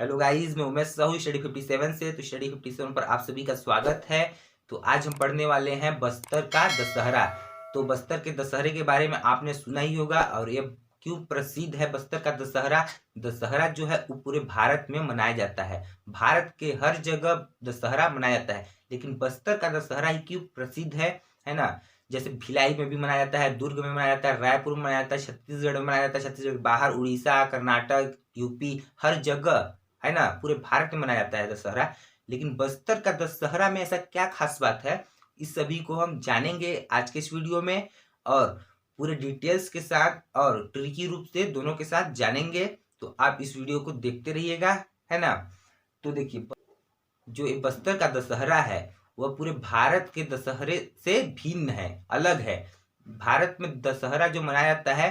Hello guys, मैं Umesh Sahu study 57 से। तो स्टडी 57 पर आप सभी का स्वागत है। तो आज हम पढ़ने वाले हैं बस्तर का दशहरा। तो बस्तर के दशहरे के बारे में आपने सुना ही होगा, और ये क्यों प्रसिद्ध है बस्तर का दशहरा। दशहरा जो है वो पूरे भारत में मनाया जाता है। भारत के हर जगह दशहरा मनाया जाता है, लेकिन बस्तर का दशहरा ही क्यों प्रसिद्ध है ना। जैसे भिलाई में भी मनाया जाता है, दुर्ग में मनाया जाता है, रायपुर में मनाया जाता है, छत्तीसगढ़ में मनाया जाता है, छत्तीसगढ़ बाहर उड़ीसा, कर्नाटक, यूपी, हर जगह है ना, पूरे भारत में मनाया जाता है दशहरा। लेकिन बस्तर का दशहरा में ऐसा क्या खास बात है, इस सभी को हम जानेंगे आज के इस वीडियो में, और पूरे डिटेल्स के साथ और ट्रिकी रूप से दोनों के साथ जानेंगे। तो आप इस वीडियो को देखते रहिएगा, है ना। तो देखिए, जो ये बस्तर का दशहरा है वह पूरे भारत के दशहरे से भिन्न है, अलग है। भारत में दशहरा जो मनाया जाता है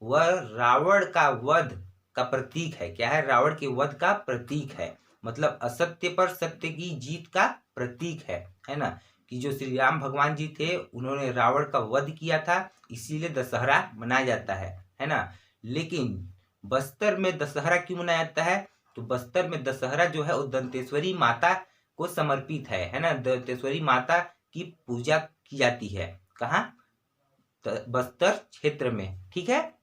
वह रावण का वध का प्रतीक है। क्या है? रावण के वध का प्रतीक है, मतलब असत्य पर सत्य की जीत का प्रतीक है ना। कि जो श्री राम भगवान जी थे उन्होंने रावण का वध किया था, इसीलिए दशहरा मनाया जाता है ना। लेकिन बस्तर में दशहरा क्यों मनाया जाता है? तो बस्तर में दशहरा जो है वो दंतेश्वरी माता को समर्पित है ना। दंतेश्वरी माता की पूजा की जाती है। कहाँ? बस्तर क्षेत्र में, ठीक है।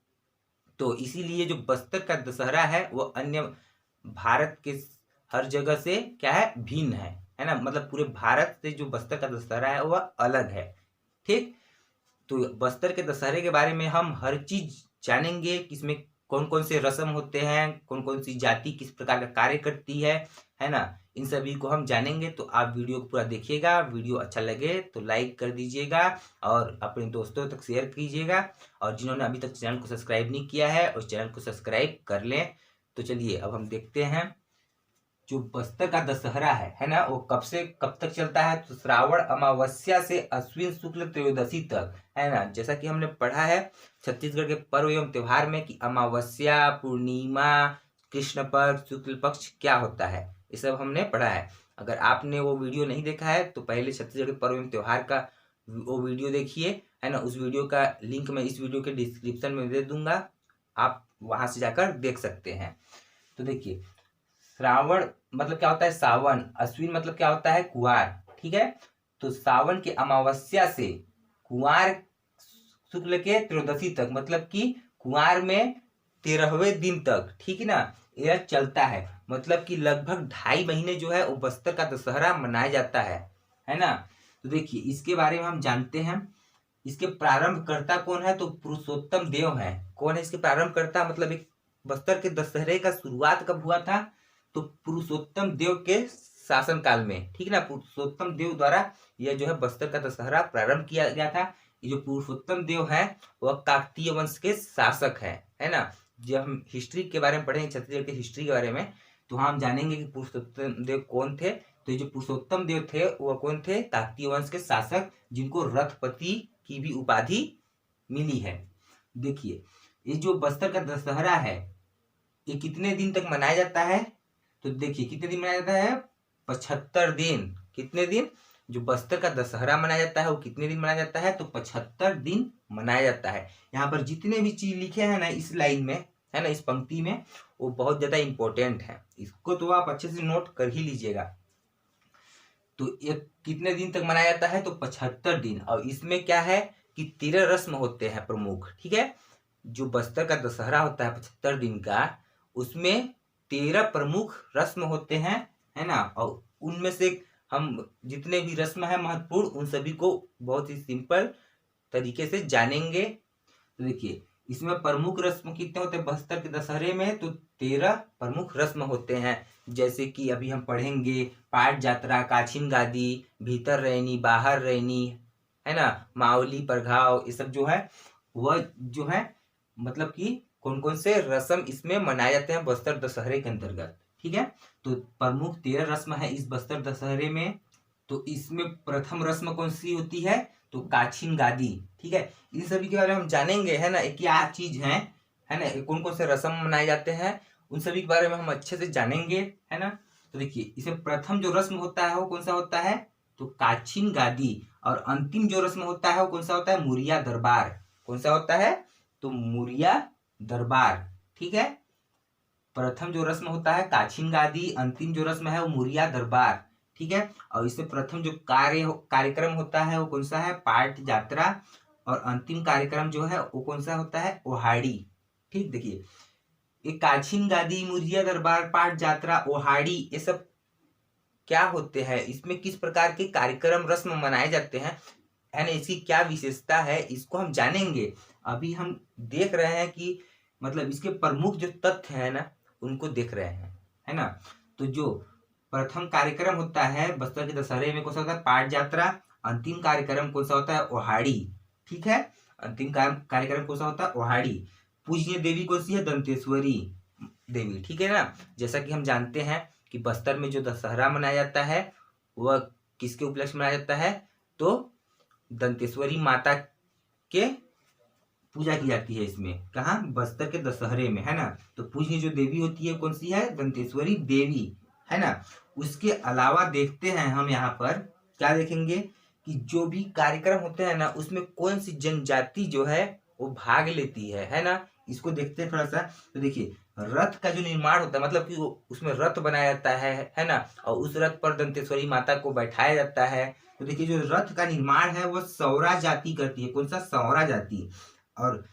तो इसीलिए जो बस्तर का दशहरा है वो अन्य भारत के हर जगह से क्या है, भिन्न है ना। मतलब पूरे भारत से जो बस्तर का दशहरा है वह अलग है, ठीक। तो बस्तर के दशहरे के बारे में हम हर चीज जानेंगे कि इसमें कौन कौन से रस्म होते हैं, कौन कौन सी जाति किस प्रकार का कार्य करती है ना। इन सभी को हम जानेंगे। तो आप वीडियो को पूरा देखिएगा। वीडियो अच्छा लगे तो लाइक कर दीजिएगा और अपने दोस्तों तक शेयर कीजिएगा, और जिन्होंने अभी तक चैनल को सब्सक्राइब नहीं किया है उस चैनल को सब्सक्राइब कर लें। तो चलिए अब हम देखते हैं जो बस्तर का दशहरा है ना, वो कब से कब तक चलता है। तो श्रावण अमावस्या से अश्विन शुक्ल त्रयोदशी तक, है ना। जैसा कि हमने पढ़ा है छत्तीसगढ़ के पर्व एवं त्योहार में कि अमावस्या, पूर्णिमा, कृष्ण पक्ष, शुक्ल पक्ष क्या होता है, ये सब हमने पढ़ा है। अगर आपने वो वीडियो नहीं देखा है तो पहले छत्तीसगढ़ के पर्व एवं त्योहार का वो वीडियो देखिए, है ना। उस वीडियो का लिंक मैं इस वीडियो के डिस्क्रिप्शन में दे दूंगा, आप वहां से जाकर देख सकते हैं। तो देखिए, श्रावण मतलब क्या होता है? सावन। अश्विन मतलब क्या होता है? कुआर, ठीक है। तो सावन की अमावस्या से कुआर शुक्ल के त्रयोदशी तक, मतलब कि कुआर में 13वें दिन तक, ठीक है ना, यह चलता है। मतलब कि लगभग 2.5 महीने जो है वो बस्तर का दशहरा मनाया जाता है ना। तो देखिए, इसके बारे में हम जानते हैं। इसके प्रारंभकर्ता कौन है? तो पुरुषोत्तम देव है। कौन है इसके प्रारंभकर्ता? मतलब एक बस्तर के दशहरे का शुरुआत कब हुआ था? तो पुरुषोत्तम देव के शासन काल में, ठीक ना। पुरुषोत्तम देव द्वारा यह जो है बस्तर का दशहरा प्रारंभ किया गया था। ये जो पुरुषोत्तम देव है वह काकतीय वंश के शासक है ना। जब हम हिस्ट्री के बारे में पढ़ेंगे, छत्तीसगढ़ की हिस्ट्री के बारे में, तो हम जानेंगे कि पुरुषोत्तम देव कौन थे। तो ये जो पुरुषोत्तम देव थे वह कौन थे? काकतीय वंश के शासक, जिनको रथपति की भी उपाधि मिली है। देखिए, ये जो बस्तर का दशहरा है ये कितने दिन तक मनाया जाता है? तो देखिए, कितने दिन मनाया जाता है? 75 दिन। कितने दिन? जो बस्तर का दशहरा मनाया जाता है वो कितने दिन मनाया जाता है? तो 75 दिन मनाया जाता है। यहाँ पर जितने भी चीज लिखे हैं ना इस लाइन में, है ना, इस पंक्ति में, वो बहुत ज्यादा इंपॉर्टेंट है। इसको तो आप अच्छे से नोट कर ही लीजिएगा। तो ये कितने दिन तक मनाया जाता है? तो 75 दिन। और इसमें क्या है कि 13 रस्म होते हैं प्रमुख, ठीक है। जो बस्तर का दशहरा होता है 75 दिन का, उसमें 13 प्रमुख रस्म होते हैं, है ना। और उनमें से हम जितने भी रस्म है महत्वपूर्ण, उन सभी को बहुत ही सिंपल तरीके से जानेंगे। तो देखिए, इसमें प्रमुख रस्म कितने होते हैं बस्तर के दशहरे में? तो 13 प्रमुख रस्म होते हैं। जैसे कि अभी हम पढ़ेंगे पाट यात्रा, काछिन गादी, भीतर रैनी, बाहर रैनी, है ना, मावली, परघाव, ये सब जो है वह जो है मतलब कि कौन कौन से रस्म इसमें मनाए जाते हैं बस्तर दशहरे के अंतर्गत, ठीक है। तो प्रमुख 13 रस्म है इस बस्तर दशहरे में। तो इसमें प्रथम रस्म कौन सी होती है? तो काछिन गादी, ठीक है। इन सभी के बारे में हम जानेंगे, है ना, क्या चीज है ना, कौन कौन से रस्म मनाए जाते हैं, उन सभी के बारे में हम अच्छे से जानेंगे, है ना। तो देखिए, इसमें प्रथम जो रस्म होता है वो कौन सा होता है? तो काछिन गादी। और अंतिम जो रस्म होता है वो कौन सा होता है? मुरिया दरबार। कौन सा होता है? तो मुरिया दरबार, ठीक है। प्रथम जो रस्म होता है काछिन गादी, अंतिम जो रस्म है वो मुरिया दरबार, ठीक है। और इससे प्रथम जो कार्यक्रम होता है वो कौन सा है, पाट यात्रा, और अंतिम कार्यक्रम जो है वो कौन सा होता है, ओहाड़ी। ठीक, देखिए ये काछिन गादी, मुरिया दरबार, पाट यात्रा, ओहाड़ी, ये सब क्या होते हैं, इसमें किस प्रकार के कार्यक्रम रस्म मनाए जाते हैं, है ना, इसकी क्या विशेषता है, इसको हम जानेंगे। अभी हम देख रहे हैं कि मतलब इसके प्रमुख जो तथ्य है ना उनको देख रहे हैं, है ना। तो जो प्रथम कार्यक्रम होता है बस्तर के दशहरे में कौन सा होता है, पाट यात्रा। अंतिम कार्यक्रम कौन सा होता है, ओहाड़ी, ठीक है। अंतिम कार्यक्रम कौन सा होता है, ओहाड़ी। पूजनीय देवी कौन सी है, दंतेश्वरी देवी, ठीक है ना। जैसा कि हम जानते हैं कि बस्तर में जो दशहरा मनाया जाता है वह किसके उपलक्ष्य में मनाया जाता है, तो दंतेश्वरी माता के पूजा की जाती है इसमें, कहाँ, बस्तर के दशहरे में, है ना। तो पूजनीय जो देवी होती है कौन सी है, दंतेश्वरी देवी, है ना। उसके अलावा देखते हैं हम यहाँ पर क्या देखेंगे कि जो भी कार्यक्रम होते हैं ना उसमें कौन सी जनजाति जो है वो भाग लेती है ना। इसको देखते हैं थोड़ा सा। तो देखिए रथ का जो निर्माण होता है, मतलब कि वो उसमें रथ बनाया जाता है ना, और उस रथ पर दंतेश्वरी माता को बैठाया जाता है। तो देखिए जो रथ का निर्माण है वो सौरा जाति करती है, कौन सा, सौरा जाति। और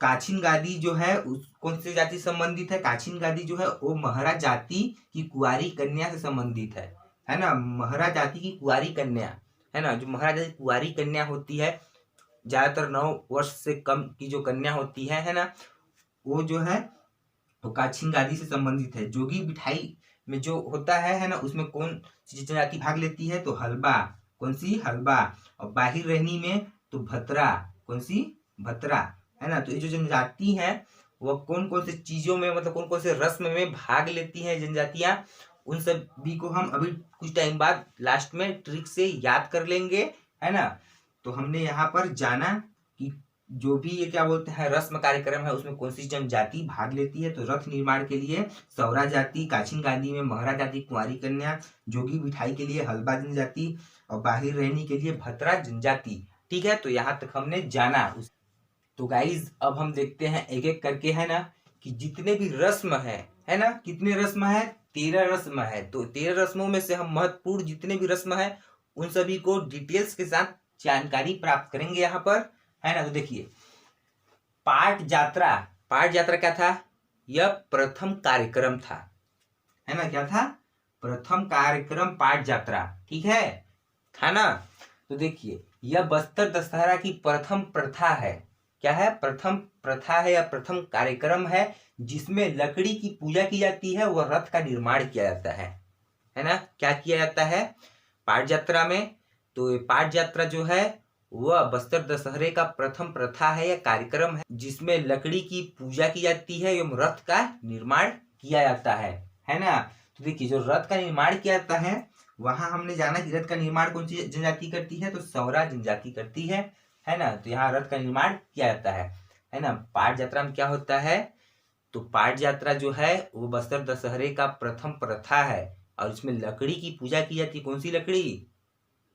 काछिन गादी जो है उस कौन सी जाति संबंधित है, काछिन गादी जो है वो महरा जाति की कुंवारी कन्या से संबंधित है ना। महरा जाति की कुंवारी कन्या, है ना, जो महरा जाति की कुंवारी कन्या होती है, ज्यादातर 9 वर्ष से कम की जो कन्या होती है ना, वो जो है वो काछिन गादी से संबंधित है। जोगी बिठाई में जो होता है ना, उसमें कौन सी जनजाति भाग लेती है, तो हलबा, कौन सी, हलबा। और बाहिर रहनी में तो भतरा, कौन सी, भतरा, है ना। तो ये जो जनजाति है वह कौन कौन से चीजों में, मतलब कौन कौन से रस्म में भाग लेती हैं जनजातियां, उन सभी को हम अभी कुछ टाइम बाद लास्ट में ट्रिक से याद कर लेंगे, है ना। तो हमने यहाँ पर जाना कि जो भी ये क्या बोलते हैं रस्म कार्यक्रम है उसमें कौन सी जनजाति भाग लेती है। तो रथ निर्माण के लिए सौरा जाति, काछिन गादी में महरा जाति कुंवारी कन्या, जोगी बिठाई के लिए हलबा जनजाति, और बाहिर रहनी के लिए भतरा जनजाति, ठीक है। तो यहाँ तक हमने जाना। तो गाइज अब हम देखते हैं एक एक करके, है ना, कि जितने भी रस्म है ना, कितने रस्म है, 13 रस्म है। तो 13 रस्मों में से हम महत्वपूर्ण जितने भी रस्म है उन सभी को डिटेल्स के साथ जानकारी प्राप्त करेंगे यहाँ पर, है ना। तो देखिए पाट यात्रा, पाट यात्रा क्या था, यह प्रथम कार्यक्रम था, है ना, क्या था, प्रथम कार्यक्रम पाट यात्रा, ठीक है, था ना। तो देखिए यह बस्तर दशहरा की प्रथम प्रथा है, क्या है, प्रथम प्रथा है या प्रथम कार्यक्रम है जिसमें लकड़ी की पूजा की जाती है, वह रथ का निर्माण किया जाता है ना। क्या किया जाता है पाट यात्रा में, तो पाट यात्रा जो है वह बस्तर दशहरे का प्रथम प्रथा है या कार्यक्रम है जिसमें लकड़ी की पूजा की जाती है एवं रथ का निर्माण किया जाता है ना। तो देखिए जो रथ का निर्माण किया जाता है वहां हमने जाना कि रथ का निर्माण कौन सी जनजाति करती है, तो सौरा जनजाति करती है ना। तो यहाँ रथ का निर्माण किया जाता है ना। पाट यात्रा में क्या होता है, तो पाट यात्रा जो है वो बस्तर दशहरे का प्रथम प्रथा है और इसमें लकड़ी की पूजा की जाती है। कौन सी लकड़ी,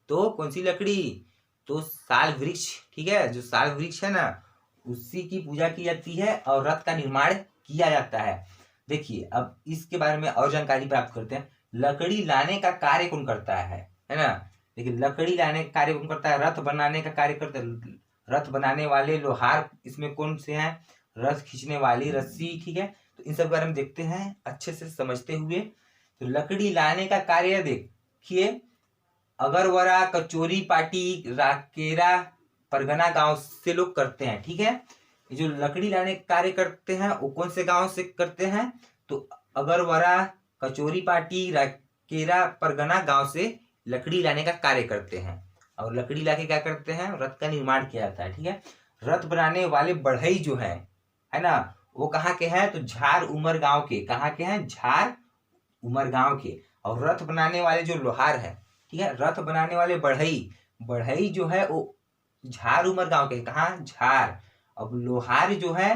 तो कौन सी लकड़ी, तो साल वृक्ष, ठीक है, जो साल वृक्ष है ना उसी की पूजा की जाती है और रथ का निर्माण किया जाता है। देखिए अब इसके बारे में और जानकारी प्राप्त करते हैं। लकड़ी लाने का कार्य कौन करता है ना। देखिए लकड़ी लाने का कार्य कौन करता है, रथ बनाने का कार्य करते हैं। रथ बनाने वाले लोहार इसमें कौन से हैं, रथ खींचने वाली रस्सी, ठीक है। तो इन सब बारे में देखते हैं अच्छे से समझते हुए। तो लकड़ी लाने का कार्य देखिए अगरवरा, कचोरी पाटी, राकेरा, परगना गांव से लोग करते हैं, ठीक है। ये जो लकड़ी लाने का कार्य करते हैं वो कौन से गांव से करते हैं, तो अगरवरा, कचोरी पाटी, राकेरा, परगना गांव से लकड़ी लाने का कार्य करते हैं और लकड़ी लाके क्या करते हैं, रथ का निर्माण किया जाता है, ठीक है। रथ बनाने वाले बढ़ई जो है ना, वो कहाँ के हैं, तो झार उमर गांव के, कहाँ के हैं, झार उमर गांव के। और रथ बनाने वाले जो लोहार है, ठीक है, रथ बनाने वाले बढ़ई, बढ़ई जो है वो झार उमर गांव के, कहाँ, झार। अब लोहार जो है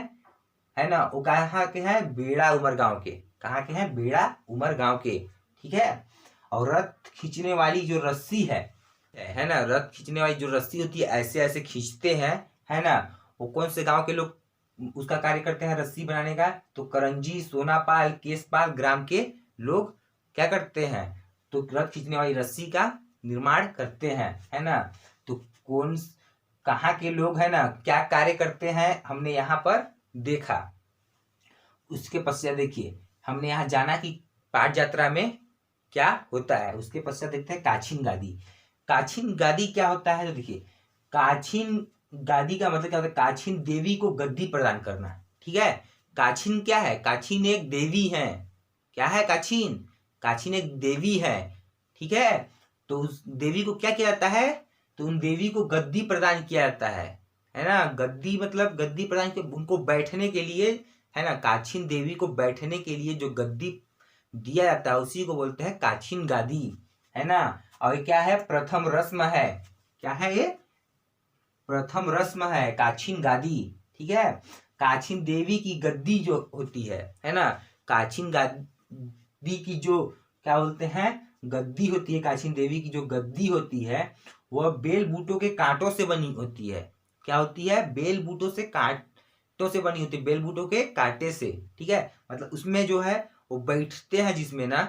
ना, वो कहाँ के हैं, बेड़ा उमर गांव के, कहाँ के हैं, बेड़ा उमर गांव के, ठीक है। और रथ खींचने वाली जो रस्सी है ना, रथ खींचने वाली जो रस्सी होती है ऐसे ऐसे खींचते हैं, है ना, वो कौन से गांव के लोग उसका कार्य करते हैं रस्सी बनाने का। तो करंजी, सोनापाल, केशपाल ग्राम के लोग क्या करते हैं, तो रथ खींचने वाली रस्सी का निर्माण करते हैं, है ना। तो कौन कहाँ के लोग है ना क्या कार्य करते हैं हमने यहाँ पर देखा। उसके पश्चात देखिए हमने यहाँ जाना कि पाठ यात्रा में क्या होता है। उसके पश्चात देखते हैं काछिन गादी। काछिन गादी क्या होता है, तो देखिए काछिन गादी का मतलब क्या होता है, काछिन देवी को गद्दी प्रदान करना। ठीक है, काछिन क्या है, काछिन एक देवी है। क्या है काछिन, काछिन एक देवी है। ठीक है, तो उस देवी को क्या किया जाता है, तो उन देवी को गद्दी प्रदान किया जाता है ना। गद्दी मतलब गद्दी प्रदान किया उनको बैठने के लिए, है ना। काछिन देवी को बैठने के लिए जो गद्दी दिया जाता है उसी को बोलते हैं काछिन गादी, है ना। और क्या है, प्रथम रस्म है। क्या है ये, प्रथम रस्म है काछिन गादी। ठीक है, काछिन देवी की गद्दी जो होती है ना, काछिन गादी की जो क्या बोलते हैं गद्दी होती है, काछिन देवी की जो गद्दी होती है वह बेल बूटों के कांटों से बनी होती है। क्या होती है, बेल बूटों से कांटों से बनी होती है, बेल बूटों के कांटे से। ठीक है, मतलब उसमें जो है वो बैठते हैं जिसमें ना,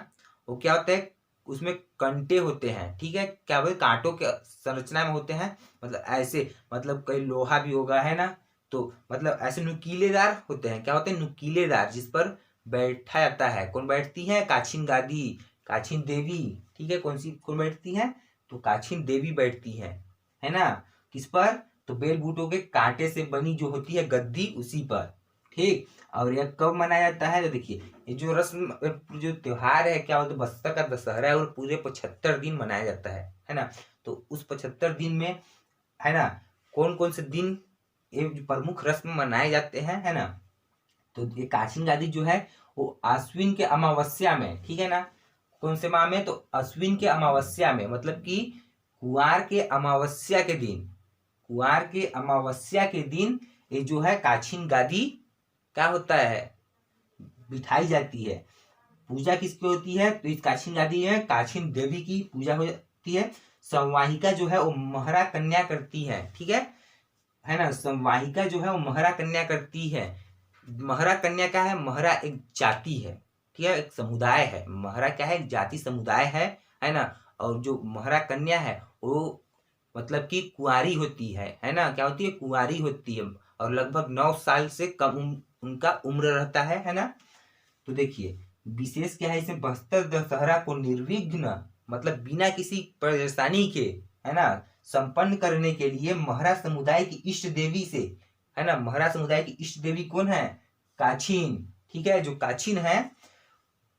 वो क्या होता है उसमें कंटे होते हैं। ठीक है, क्या बोलते कांटों के संरचना में होते हैं, मतलब ऐसे, मतलब कई लोहा भी होगा, है ना। तो मतलब ऐसे नुकीलेदार होते हैं। क्या होते हैं, नुकीलेदार, जिस पर बैठा जाता है। कौन बैठती है, काछिन गादी, काछिन देवी। ठीक है, कौन बैठती है, तो काछिन देवी बैठती है ना। किस पर, तो बेल बूटों के कांटे से बनी जो होती है गद्दी, उसी पर। ठीक, और यह कब मनाया जाता है, तो देखिए ये जो रस्म जो त्योहार है क्या बोलते हैं, बस्तर का दशहरा है, और पूरे 75 दिन मनाया जाता है ना। तो उस 75 दिन में, है ना, कौन कौन से दिन ये प्रमुख रस्म मनाए जाते हैं, है ना। तो ये काछिन गादी जो है वो आश्विन के अमावस्या में, ठीक है ना। कौन से माह में, तो अश्विन के अमावस्या में, मतलब कि कुआर के अमावस्या के दिन, कुआर के अमावस्या के दिन ये जो है काछिन गादी क्या होता है, बिठाई जाती है। पूजा किसकी होती है, तो इस काछिन गादी में काछिन देवी की पूजा होती है। संवाहिका जो है वो महरा कन्या करती है। ठीक है ना, संवाहिका जो है वो महरा कन्या करती है। महरा कन्या क्या है, महरा एक जाति है, ठीक है, एक समुदाय है। महरा क्या है, एक जाति समुदाय है ना। और जो महरा कन्या है वो मतलब कि कुंवारी होती है ना। क्या होती है, कुंवारी होती है, और लगभग 9 साल से कम उनका उम्र रहता है ना। तो देखिए विशेष क्या है इसमें, बस्तर दशहरा को निर्विघ्न मतलब बिना किसी परेशानी के, है ना, संपन्न करने के लिए महरा समुदाय की इष्ट देवी से, है ना, महरा समुदाय की इष्ट देवी कौन है, काछिन। ठीक है, जो काछिन है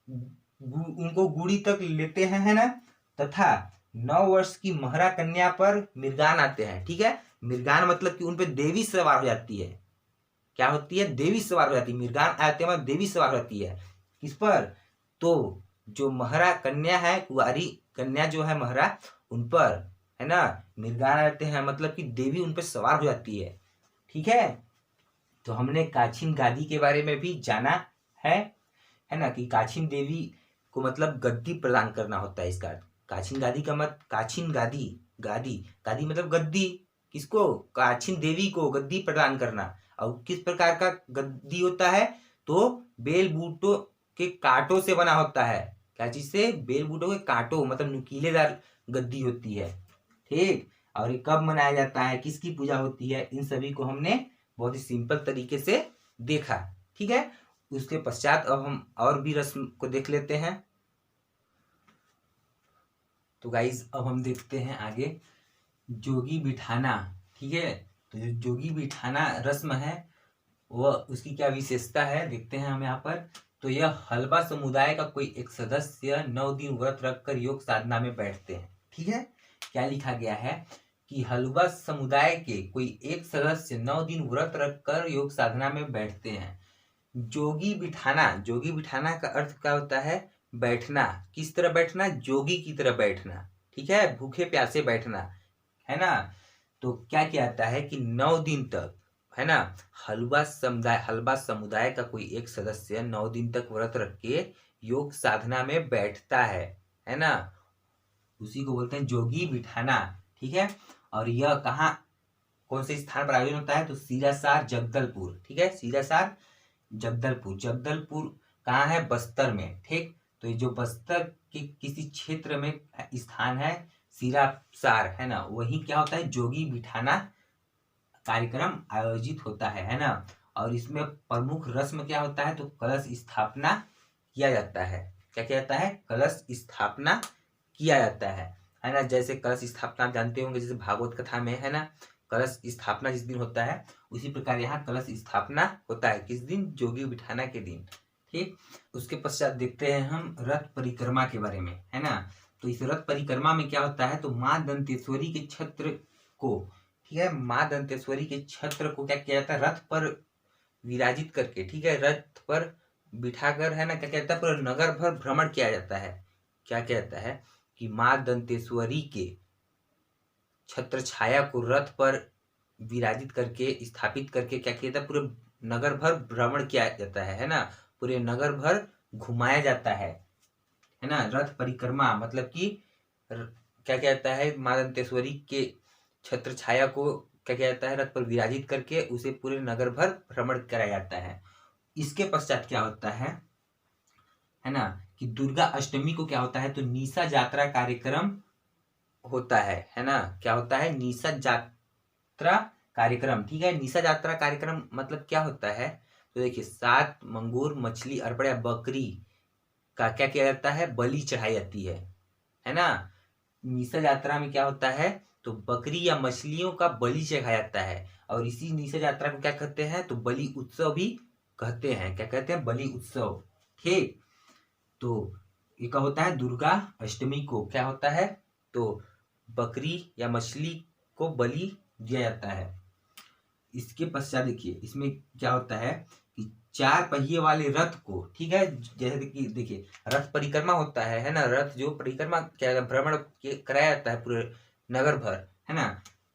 उनको गुड़ी तक लेते हैं, है ना, तथा 9 वर्ष की महरा कन्या पर मृगान आते हैं। ठीक है, मृगान मतलब कि उनपे देवी सवार हो जाती है। क्या होती है, देवी सवार हो जाती है। मृगान आते हैं देवी सवार होती है। किस पर, तो जो महरा कन्या है, कुंवारी कन्या जो है महरा, उन पर, है ना, मृगान आते हैं, मतलब कि देवी उन पर सवार हो जाती है। ठीक है, तो हमने काछिन गादी के बारे में भी जाना है ना, कि काछिन देवी को मतलब गद्दी प्रदान करना होता है इसका। काछिन गादी का मत, काछिन गादी, गादी गादी मतलब गद्दी, किसको, काछिन देवी को गद्दी प्रदान करना। और किस प्रकार का गद्दी होता है, तो बेल बूटों के कांटों से बना होता है। क्या चीज से, बेल बूटों के कांटों, मतलब नुकीलेदार गद्दी होती है। ठीक, और ये कब मनाया जाता है, किसकी पूजा होती है, इन सभी को हमने बहुत ही सिंपल तरीके से देखा। ठीक है, उसके पश्चात अब हम और भी रस्म को देख लेते हैं। तो गाइज अब हम देखते हैं आगे जोगी बिठाना। ठीक है, तो जो जोगी बिठाना रस्म है वह उसकी क्या विशेषता है देखते हैं हम यहाँ पर। तो यह हलवा समुदाय का कोई एक सदस्य 9 दिन व्रत रखकर योग साधना में बैठते हैं। ठीक है, क्या लिखा गया है कि हलवा समुदाय के कोई एक सदस्य 9 दिन व्रत रखकर योग साधना में बैठते हैं। जोगी बिठाना, जोगी बिठाना का अर्थ क्या होता है, बैठना। किस तरह बैठना, जोगी की तरह बैठना। ठीक है, भूखे प्यासे बैठना, है ना। तो क्या किया जाता है कि 9 दिन तक, है ना, हलवा समुदाय का कोई एक सदस्य 9 दिन तक व्रत रख के योग साधना में बैठता है ना, उसी को बोलते हैं जोगी बिठाना। ठीक है, और यह कहाँ कौन से स्थान पर आयोजन होता है? तो सिरासार जगदलपुर, ठीक है, सिरासार जगदलपुर। जगदलपुर कहाँ है? बस्तर में, ठीक। तो ये जो बस्तर के किसी क्षेत्र में स्थान है सिरासार, है ना, वही क्या होता है? जोगी बिठाना कार्यक्रम आयोजित होता है ना। और इसमें प्रमुख रस्म क्या होता है? तो कलश स्थापना किया जाता है। क्या किया जाता है? कलश स्थापना किया जाता है ना। जैसे कलश स्थापना आप जानते होंगे, जैसे भागवत कथा में, है ना, कलश स्थापना जिस दिन होता है उसी प्रकार यहाँ कलश स्थापना होता है। किस दिन? जोगी बिठाना के दिन, ठीक। उसके पश्चात देखते हैं हम रथ परिक्रमा के बारे में, है ना। तो इस रथ परिक्रमा में क्या होता है? तो माँ दंतेश्वरी के छत्र को, ठीक है, माँ दंतेश्वरी के छत्र को क्या किया जाता है? रथ पर विराजित करके, ठीक है, रथ पर बिठाकर, है ना, क्या कहता है? पूरा नगर भर भ्रमण किया जाता है। क्या कहता है? कि माँ दंतेश्वरी के छत्र छाया को रथ पर विराजित करके, स्थापित करके क्या किया जाता है? पूरे नगर भर भ्रमण किया जाता है ना, पूरे नगर भर घुमाया जाता है ना। रथ परिक्रमा मतलब कि क्या कहता है? माँ दंतेश्वरी के छत्र छाया को क्या किया जाता है? रथ पर विराजित करके उसे पूरे नगर भर भ्रमण कराया जाता है। इसके पश्चात क्या होता है ना, कि दुर्गा अष्टमी को क्या होता है? तो निशा यात्रा कार्यक्रम होता है ना। क्या होता है? निशा यात्रा कार्यक्रम, ठीक है। निशा यात्रा कार्यक्रम मतलब क्या होता है? तो देखिए, 7 मंगूर मछली अर्पण या बकरी का क्या किया जाता है? बलि चढ़ाई जाती है ना। निशा यात्रा में क्या होता है? तो बकरी या मछलियों का बलि चढ़ाया जाता है। और इसी निशा यात्रा को क्या कहते हैं? तो बलि उत्सव भी कहते हैं। क्या कहते हैं? बलि उत्सव, ठीक। तो ये क्या होता है? दुर्गा अष्टमी को क्या होता है? तो बकरी या मछली को बलि दिया जाता है। इसके पश्चात देखिए, इसमें क्या होता है कि 4 पहिए वाले रथ को, ठीक है, जैसे कि देखिए रथ परिक्रमा होता है ना, रथ जो परिक्रमा क्या भ्रमण कराया जाता है पूरे नगर भर, है ना।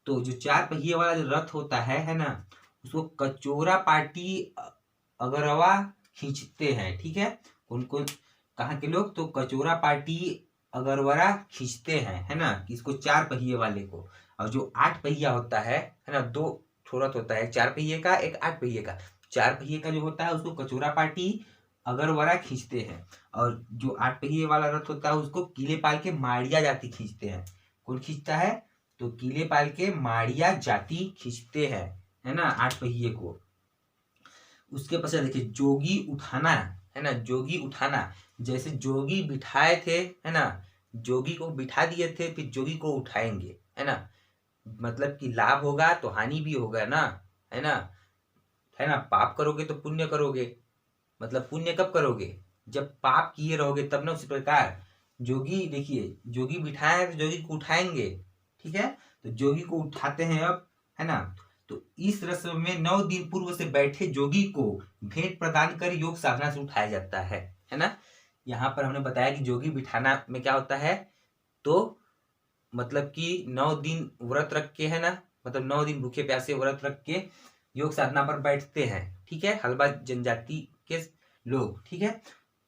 तो जो 4 पहिए वाला जो रथ होता है ना, उसको कचोरा पार्टी अगरवा खींचते हैं, ठीक है। उनको कहाँ के लोग? तो कचोरा पार्टी अगरवरा खींचते हैं, है ना, किसको? 4 पहिए वाले को। और जो 8 पहिया होता है ना, 2 रथ होता है, 4 पहिए का, एक 8 पहिए का। 4 पहिए का जो होता है उसको कचोरा पार्टी अगरवरा खींचते हैं। और जो 8 पहिए वाला रथ होता है उसको किले पाल के माड़िया जाति खींचते हैं। कौन खींचता है? तो किले पाल के माड़िया जाति खींचते हैं, है ना, 8 पहिए को। उसके पश्चात देखिए जोगी उठाना, है ना, जोगी उठाना। जैसे जोगी बिठाए थे, है ना, जोगी को बिठा दिए थे, फिर जोगी को उठाएंगे, है ना। मतलब कि लाभ होगा तो हानि भी होगा ना, है ना, है ना। पाप करोगे तो पुण्य करोगे। मतलब पुण्य कब करोगे? जब पाप किए रहोगे तब ना। उसी प्रकार जोगी, देखिए जोगी बिठाए हैं तो जोगी को उठाएंगे, ठीक है। तो जोगी को उठाते हैं अब, है ना। तो इस रस्म में 9 दिन पूर्व से बैठे जोगी को भेंट प्रदान कर योग साधना से उठाया जाता है ना। यहाँ पर हमने बताया कि जोगी बिठाना में क्या होता है? तो मतलब कि 9 दिन व्रत रख के, है ना, मतलब 9 दिन भूखे प्यासे व्रत रख के योग साधना पर बैठते हैं, ठीक है, हलवा जनजाति के लोग, ठीक है।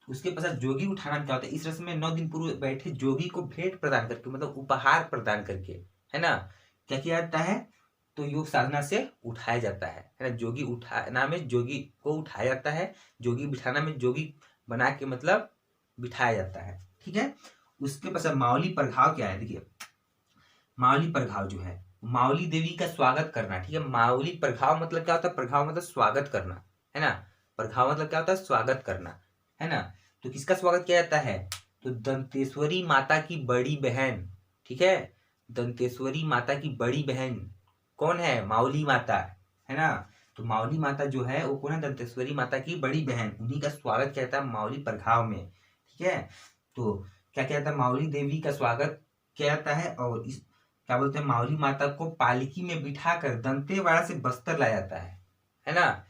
उसके पश्चात जोगी उठाना क्या होता है? इस रस्म में 9 दिन पूर्व बैठे जोगी को भेंट प्रदान करके, मतलब उपहार प्रदान करके, है ना, क्या किया जाता है? तो योग साधना से उठाया जाता है ना। जोगी उठाना में जोगी को उठाया जाता है, जोगी बिठाना में जोगी बना के मतलब बिठाया जाता है, ठीक है। उसके पश्चात मावली प्रघाव क्या है? देखिए मावली प्रघाव जो है, मावली देवी का स्वागत करना, ठीक है। मावली प्रघाव मतलब क्या होता है? प्रघाव मतलब स्वागत करना, है ना। प्रघाव मतलब क्या होता है? स्वागत करना, है ना। तो किसका स्वागत किया जाता है? तो दंतेश्वरी माता की बड़ी बहन, ठीक है। दंतेश्वरी माता की बड़ी बहन कौन है? मावली माता, है ना। तो मावली माता जो है वो कौन है? दंतेश्वरी माता की बड़ी बहन, उन्हीं का स्वागत किया जाता है मावली प्रघाव में, ठीक है। तो क्या किया जाता है? मावली देवी का स्वागत किया जाता है। और इस क्या बोलते हैं, मावली माता को पालकी में बिठाकर दंतेवाड़ा से बस्तर लाया जाता है ना।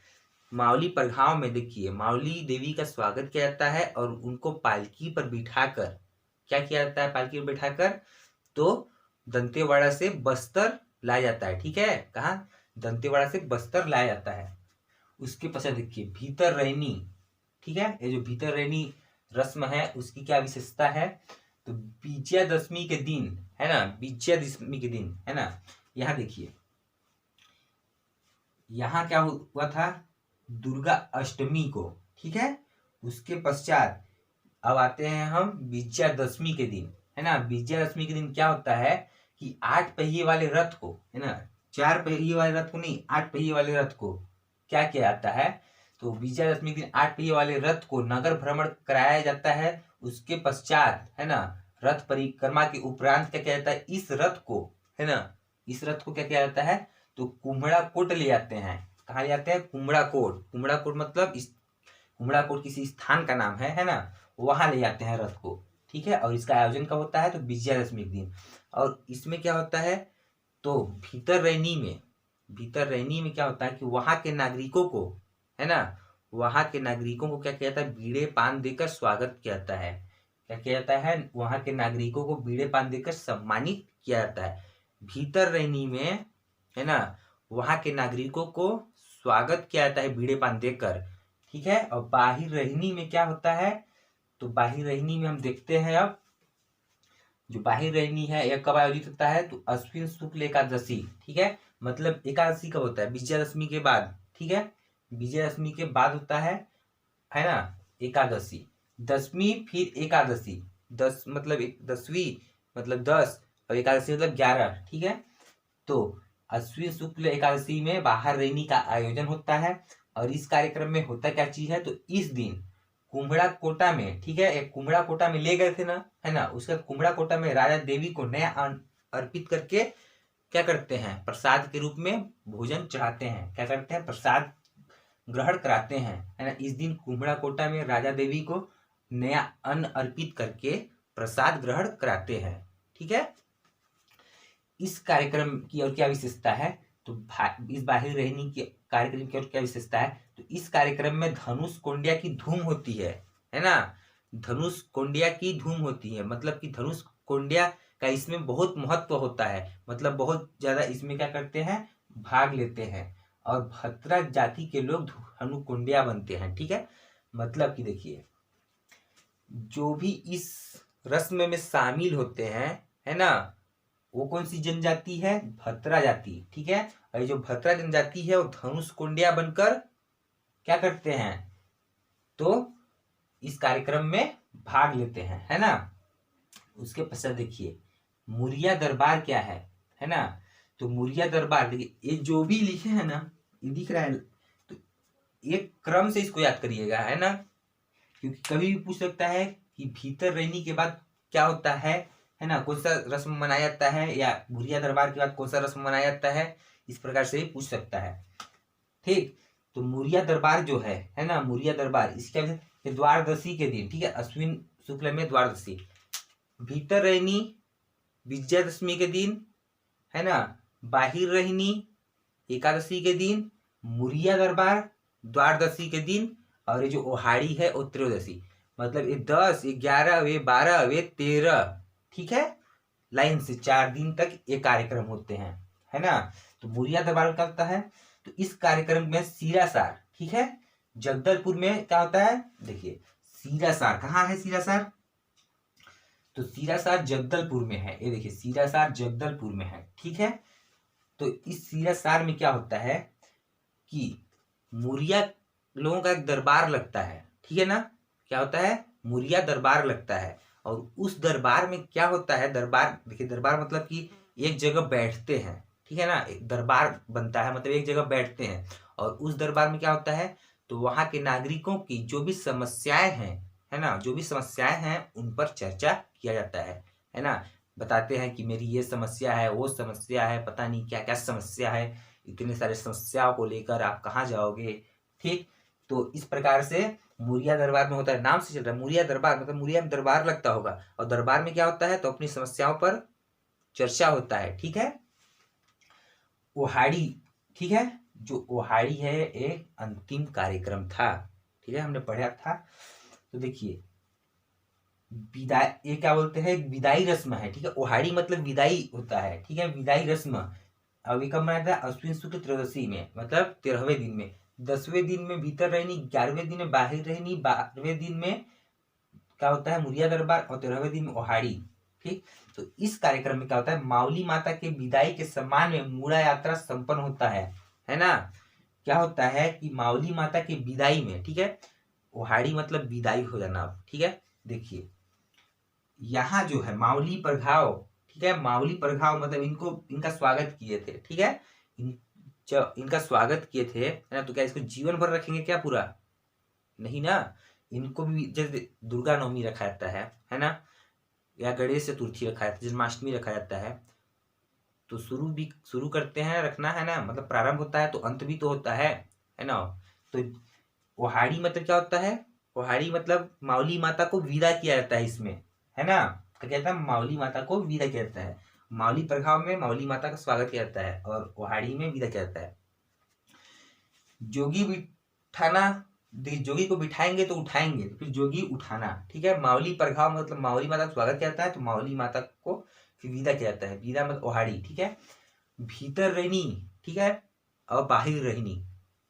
मावली प्रघाव में देखिए मावली देवी का स्वागत किया जाता है और उनको पालकी पर बिठाकर क्या किया जाता है? पालकी पर बिठाकर तो दंतेवाड़ा से बस्तर लाया जाता है, ठीक है। कहाँ? दंतेवाड़ा से बस्तर लाया जाता है। उसके पश्चात देखिए भीतर रैनी, ठीक है। ये जो भीतर रैनी रस्म है उसकी क्या विशेषता है? तो विजयादशमी के दिन, है ना, विजयादशमी के दिन, है ना, यहाँ देखिए यहाँ क्या हुआ था, दुर्गा अष्टमी को, ठीक है। उसके पश्चात अब आते हैं हम विजयादशमी के दिन, है ना। विजयादशमी के दिन क्या होता है कि 8 पहिए वाले रथ को, है ना, 4 पहिए वाले रथ को नहीं, 8 पहिए वाले रथ को क्या किया जाता है, तो विजयादशमी के दिन 8 पहिए वाले रथ को नगर भ्रमण कराया जाता है। उसके पश्चात, है ना, रथ परिक्रमा के उपरांत क्या किया जाता है, इस रथ को, है ना, इस रथ को क्या किया जाता है, तो कुम्हड़ा कोट ले जाते हैं। कहाँ ले जाते हैं, कुम्हड़ा कोट। कुम्हड़ा कोट मतलब इस कुम्हड़ा कोट किसी स्थान का नाम है ना, वहां ले जाते हैं रथ को, ठीक है। और इसका आयोजन कब होता है, तो विजयादशमी के दिन। और इसमें क्या होता है, तो भीतर रैनी में क्या होता है कि वहां के नागरिकों को, है ना, वहां के नागरिकों को क्या किया जाता है, बीड़े पान देकर स्वागत किया जाता है। क्या किया जाता है, वहां के नागरिकों को बीड़े पान देकर सम्मानित किया जाता है। भीतर रैनी में, है ना, वहां के नागरिकों को स्वागत किया जाता है बीड़े पान देकर, ठीक है। और बाहिर रहनी में क्या होता है, तो बाहिर रहनी में हम देखते हैं अब, जो बाहिर रहनी है यह कब आयोजित होता है, तो अश्विन शुक्ल एकादशी, ठीक है। मतलब एकादशी कब होता है, विजयादशमी के बाद, ठीक है। विजयादशमी के बाद होता है ना, एकादशी, दसवीं फिर एकादशी। 10 मतलब 10वीं मतलब 10, और एकादशी मतलब 11, ठीक है। तो अश्विन शुक्ल एकादशी में बाहर रैनी का आयोजन होता है। और इस कार्यक्रम में होता क्या चीज है, तो इस दिन कुम्हड़ा कोटा में, ठीक है, एक कुम्हड़ा कोटा में ले गए थे ना, है ना, उसके कुम्हड़ा कोटा में राजा देवी को नया अन्न अर्पित करके क्या करते हैं, प्रसाद के रूप में भोजन चढ़ाते हैं। क्या करते हैं, प्रसाद ग्रहण कराते हैं, है ना। इस दिन कुम्हड़ा कोटा में राजा देवी को नया अन्न अर्पित करके प्रसाद ग्रहण कराते हैं, ठीक है। इस कार्यक्रम की और क्या विशेषता है, तो इस बाहिर रहनी के कार्यक्रम की और क्या विशेषता है, तो इस कार्यक्रम में धनुष कोंडिया की धूम होती है ना। धनुष कोंडिया की धूम होती है, मतलब कि धनुष कोंडिया का इसमें बहुत महत्व होता है, मतलब बहुत ज्यादा इसमें क्या करते हैं, भाग लेते हैं। और भद्रा जाति के लोग धनु कोंडिया बनते हैं, ठीक है। मतलब कि देखिए, जो भी इस रस्म में शामिल होते हैं, है ना, वो कौन सी जनजाति है, भद्रा जाति, ठीक है। और जो भद्रा जनजाति है वो धनुष कोंडिया बनकर क्या करते हैं, तो इस कार्यक्रम में भाग लेते हैं, है ना। उसके पश्चात देखिए मुरिया दरबार क्या है ना। तो मुरिया दरबार देखिए, ये जो भी लिखे हैं ना, ये दिख रहा है, तो एक क्रम से इसको याद करिएगा, है ना, क्योंकि कभी भी पूछ सकता है कि भीतर रहने के बाद क्या होता है ना, कौन सा रस्म मनाया जाता है, या मुरिया दरबार के बाद कौन सा रस्म मनाया जाता है, इस प्रकार से भी पूछ सकता है, ठीक। तो मुरिया दरबार जो है ना, मुरिया दरबार इसके वजह द्वादशी के दिन, ठीक है, अश्विन शुक्ल में द्वादशी, भीतर रहनी विजयादशमी के दिन, है ना, बाहिर रहनी एकादशी के दिन, मुरिया दरबार द्वादशी के दिन, और ये जो ओहाड़ी है वो त्रयोदशी। मतलब ये 10, ये 11, ये 12, ये 13, ठीक है, लाइन से 4 दिन तक ये कार्यक्रम होते हैं, है ना। तो मुरिया दरबार क्या होता है, तो इस कार्यक्रम में सीरासार, ठीक है, जगदलपुर में क्या होता है, देखिए सीरासार कहाँ है, सीरासार, तो सीरासार जगदलपुर में है, ये देखिए सीरासार जगदलपुर में है, ठीक है। तो इस सीरासार में क्या होता है कि मुरिया लोगों का एक दरबार लगता है, ठीक है ना। क्या होता है, मुरिया दरबार लगता है। और उस दरबार में क्या होता है, दरबार देखिए, दरबार मतलब कि एक जगह बैठते हैं, ठीक है ना, एक दरबार बनता है मतलब एक जगह बैठते हैं। और उस दरबार में क्या होता है, तो वहां के नागरिकों की जो भी समस्याएं हैं, है ना, जो भी समस्याएं हैं उन पर चर्चा किया जाता है ना। बताते हैं कि मेरी ये समस्या है, वो समस्या है, पता नहीं क्या क्या समस्या है, इतने सारे समस्याओं को लेकर आप कहाँ जाओगे, ठीक। तो इस प्रकार से मुरिया दरबार में होता है, नाम से चल रहा है मुरिया दरबार, मतलब मुरिया में दरबार लगता होगा, और दरबार में क्या होता है, तो अपनी समस्याओं पर चर्चा होता है, ठीक है। ओहाड़ी, ठीक है, जो ओहाड़ी है एक अंतिम कार्यक्रम था, ठीक है, हमने पढ़ा था। तो देखिए विदाई, ये क्या बोलते हैं, विदाई रस्म है, ठीक है। ओहाड़ी मतलब विदाई होता है, ठीक है, विदाई रस्म। अब ये कब मनाया था, अश्विन शुक्ल त्रयोदशी में, मतलब 13वें दिन में। 10वें दिन में भीतर रहनी, 11वें दिन में बाहर रहनी, 12वें दिन में क्या होता है, मुरिया दरबार, और 13वें दिन में ओहाड़ी, ठीक। तो इस कार्यक्रम में क्या होता है, मावली माता के विदाई के सम्मान में मूड़ा यात्रा संपन्न होता है ना। क्या होता है कि मावली माता की विदाई में, ठीक है, ओहाड़ी मतलब विदाई हो जाना, ठीक है। देखिए यहाँ जो है मावली प्रघाव, ठीक है, मावली प्रघाव मतलब इनको इनका स्वागत किए थे, ठीक है, इनका स्वागत किए थे, है ना। तो क्या इसको जीवन भर रखेंगे क्या पूरा? नहीं ना। इनको भी जैसे दुर्गा नवमी रखा जाता है ना, या गणेश चतुर्थी रखा जाता है, जन्माष्टमी रखा जाता है, तो शुरू करते हैं रखना, है ना, मतलब प्रारंभ होता है तो अंत भी तो होता है ना। तो ओहाड़ी मतलब क्या होता है? ओहाड़ी मतलब मावली माता को विदा किया जाता है इसमें, है ना। क्या कहता है? मावली माता को विदा किया जाता है। मावली प्रभाव में मावली माता का स्वागत किया जाता है और ओहाड़ी में विदा किया जाता है। जोगी बिठाना, जोगी को बिठाएंगे तो उठाएंगे, तो फिर जोगी उठाना, ठीक है। मावली प्रभाव मतलब मावली माता का स्वागत किया जाता है, तो मावली माता को फिर विदा किया जाता है। विदा मतलब ओहाड़ी, ठीक है। भीतर रहनी, ठीक है, और बाहिर रहनी,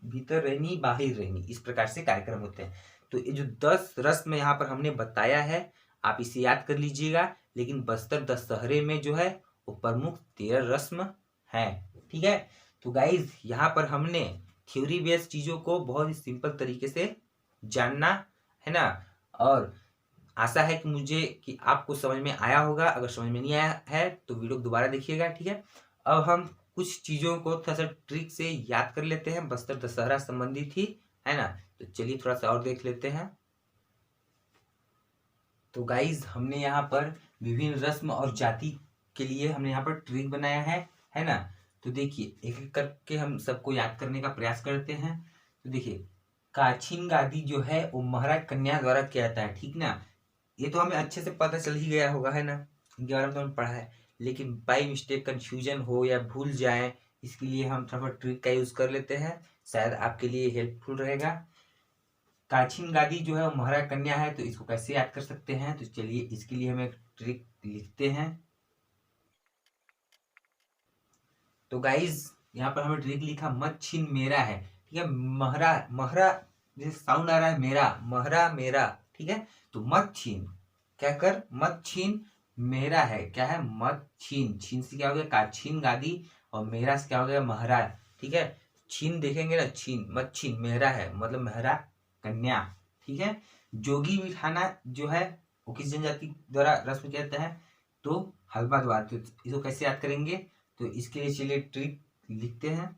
भीतर रहनी बाहिर रहनी, इस प्रकार से कार्यक्रम होते हैं। तो ये जो 10 रस्म यहाँ पर हमने बताया है, आप इसे याद कर लीजिएगा। लेकिन बस्तर दशहरे में जो है वो प्रमुख 13 रस्म है, ठीक है। तो गाइज यहाँ पर हमने थ्योरी बेस्ड चीजों को बहुत ही सिंपल तरीके से जानना, है ना। और आशा है कि आपको समझ में आया होगा। अगर समझ में नहीं आया है तो वीडियो दोबारा देखिएगा, ठीक है। अब हम कुछ चीजों को थोड़ा सा ट्रिक से याद कर लेते हैं, बस्तर दशहरा संबंधी थी, है ना। तो चलिए थोड़ा सा और देख लेते हैं। तो गाइज हमने यहाँ पर विभिन्न रस्म और जाति के लिए हमने यहाँ पर ट्रिक बनाया है ना। तो देखिए एक एक करके हम सबको याद करने का प्रयास करते हैं। तो देखिए काछीन गादी जो है वो महाराज कन्या द्वारा किया जाता है, ठीक ना। ये तो हमें अच्छे से पता चल ही गया होगा, है ना, इनके बारे में तो हमने पढ़ा है। लेकिन बाई मिस्टेक कंफ्यूजन हो या भूल जाए, इसके लिए हम थोड़ा ट्रिक का यूज कर लेते हैं, शायद आपके लिए हेल्पफुल रहेगा। काछीन गादी जो है वो महाराज कन्या है, तो इसको कैसे याद कर सकते हैं? तो चलिए इसके लिए हम एक ट्रिक लिखते हैं। तो गाइज यहाँ पर हमें ट्रिक लिखा, मत छीन मेरा है, ठीक है। महरा महरा जैसे साउंड आ रहा है, मेरा महरा मेरा, ठीक है। तो मत छीन, क्या कर, मत छीन मेरा है, क्या है, मत छीन, छीन से क्या हो गया काछीन गादी, और मेरा से क्या हो गया महरा, ठीक है। छीन देखेंगे ना, छीन मत छीन मेरा है मतलब मेहरा कन्या, ठीक है। जोगी बिठाना जो है वो किस जनजाति द्वारा रस्म किया जाता है? तो हलबा द्वारा। तो इसको कैसे याद करेंगे? तो इसके लिए चलिए ट्रिक लिखते हैं।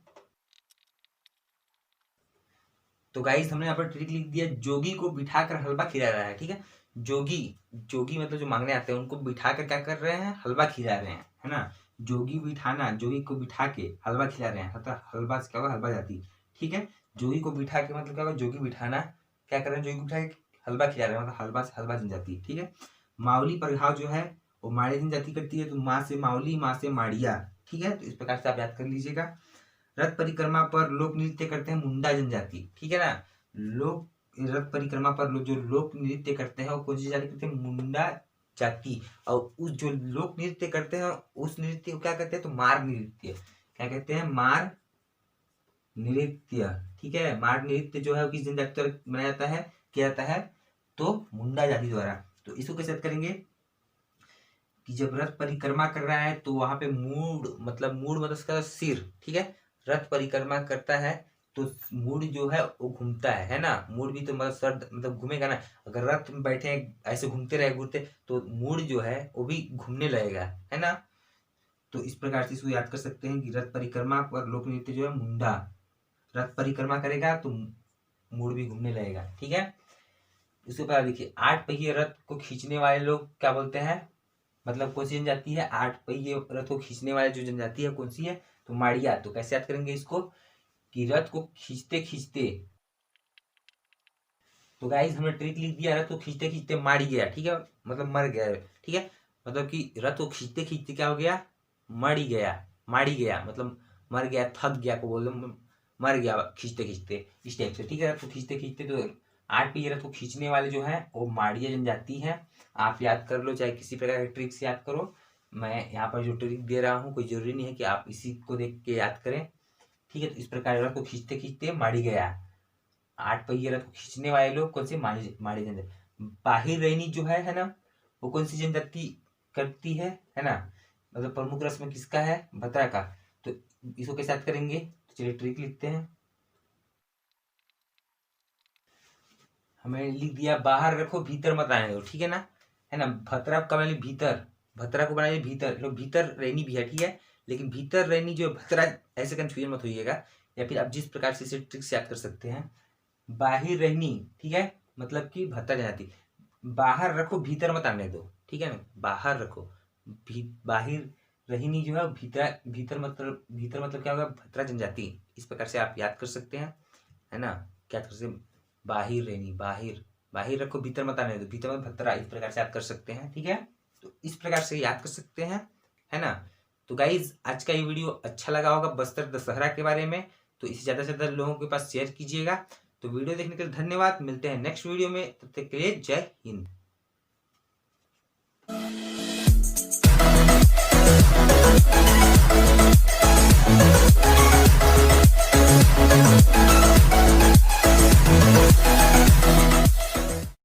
तो गाइस हमने यहाँ पर ट्रिक लिख दिया, जोगी को बिठाकर हलवा खिला रहा है, ठीक है। जोगी, जोगी मतलब जो मांगने आते हैं उनको बिठा कर क्या कर रहे हैं? हलवा खिला रहे हैं, है ना। जोगी बिठाना, जोगी को बिठा के हलवा खिला रहे हैं, मतलब हलवा से क्या होगा? हलवा जाती, ठीक है। जोगी को बिठा के मतलब क्या होगा? जोगी बिठाना, क्या कर रहे हैं? जोगी को बिठा के हलवा खिला रहे हैं, मतलब हलवा से हलवा जन जाती, ठीक है। मावली प्रघाव जो है वो माड़ी जन जाती करती है, तो माँ से मावली, माँ से माड़िया, ठीक है। तो इस प्रकार से आप याद कर लीजिएगा। रथ परिक्रमा पर लोक नृत्य करते हैं मुंडा जनजाति, ठीक है ना। लोक रथ परिक्रमा पर जो लोक नृत्य करते हैं वो कौन सी जाति करते हैं? मुंडा जाति। और उस जो लोक नृत्य करते हैं उस नृत्य को क्या कहते हैं? तो मार नृत्य, क्या कहते हैं? मार नृत्य, ठीक है। मार नृत्य जो है वो किस जनजाति द्वारा बनाया जाता है, किया जाता है? तो मुंडा जाति द्वारा। तो इसको कैसे याद करेंगे कि जब रथ परिक्रमा कर रहा है तो वहां पे मूड मतलब उसका सिर, ठीक है। रथ परिक्रमा करता है तो मूड जो है वो घूमता है ना। मूड भी तो मतलब सर मतलब घूमेगा ना। अगर रथ में बैठे ऐसे घूमते रहे घूमते तो मूड जो है वो भी घूमने लगेगा, है ना। तो इस प्रकार से इसको याद कर सकते हैं कि रथ परिक्रमा पर लोक नृत्य जो है मुंडा, रथ परिक्रमा करेगा तो मूड भी घूमने लगेगा, ठीक है। उसके बाद देखिए 8 पहिए रथ को खींचने वाले लोग क्या बोलते हैं? मतलब कौन सी जनजाति है? 8 पहिए रथ को खींचने वाले जो जनजाति है कौन सी है? तो माड़िया। तो कैसे याद करेंगे इसको कि रथ को खींचते खींचते, तो गाइस हमने ट्रिक लिख दिया, रथ को खींचते खींचते माड़ी गया, ठीक है, मतलब मर गया, ठीक है। मतलब कि रथ को खींचते खींचते क्या हो गया? मड़ी गया, माड़ी गया मतलब मर गया, थक गया को बोल, मर गया खींचते खींचते, इस टाइप से, ठीक है। रथ को खींचते खींचते, तो 8 पहिए रथ को खींचने वाले जो है वो माड़िया जनजाति है। आप याद कर लो, चाहे किसी प्रकार की ट्रिक से याद करो। मैं यहाँ पर जो ट्रिक दे रहा हूँ कोई जरूरी नहीं है कि आप इसी को देख के याद करें, ठीक है। तो इस प्रकार रथ को खींचते खींचते माड़ी गया। 8 पहिए रथ को खींचने वाले लोग कौन से? माड़ी जनजाति। बाहिर रहनी जो है ना, वो कौन सी जनजाति करती है ना। मतलब प्रमुख रस्म किसका है? भद्रा का। तो इसको कैसे याद करेंगे? तो चलिए ट्रिक लिखते हैं। हमें लिख दिया बाहर रखो भीतर मत आने दो, ठीक है ना, है ना। भतरा का बना भीतर, भतरा को बनाइए भीतर, लोग भीतर रहनी भी है, ठीक है, लेकिन भीतर रहनी जो भतरा, ऐसे कंफ्यूजन मत होइएगा। या फिर आप जिस प्रकार से इसे ट्रिक से याद कर सकते हैं, बाहिर रहनी, ठीक है, मतलब कि भतर जाती, बाहर रखो भीतर मत आने दो, ठीक है ना, बाहर रखो, बाहिर रहनी जो है भीतर, भीतर मतलब क्या होगा, भतरा जनजाति। इस प्रकार से आप याद कर सकते हैं, है ना। क्या कर सकते, बाहिर रहनी, बाहिर रखो भीतर मत आने दो, भीतर मत भतरा, इस प्रकार से याद कर सकते हैं, ठीक है। तो इस प्रकार से याद कर सकते हैं, है ना। तो गाइज आज का ये वीडियो अच्छा लगा होगा बस्तर दशहरा के बारे में, तो इसे ज़्यादा से ज़्यादा लोगों के पास शेयर कीजिएगा। तो वीडियो देखने के लिए धन्यवाद, मिलते हैं नेक्स्ट वीडियो में, तब तक के लिए जय हिंद।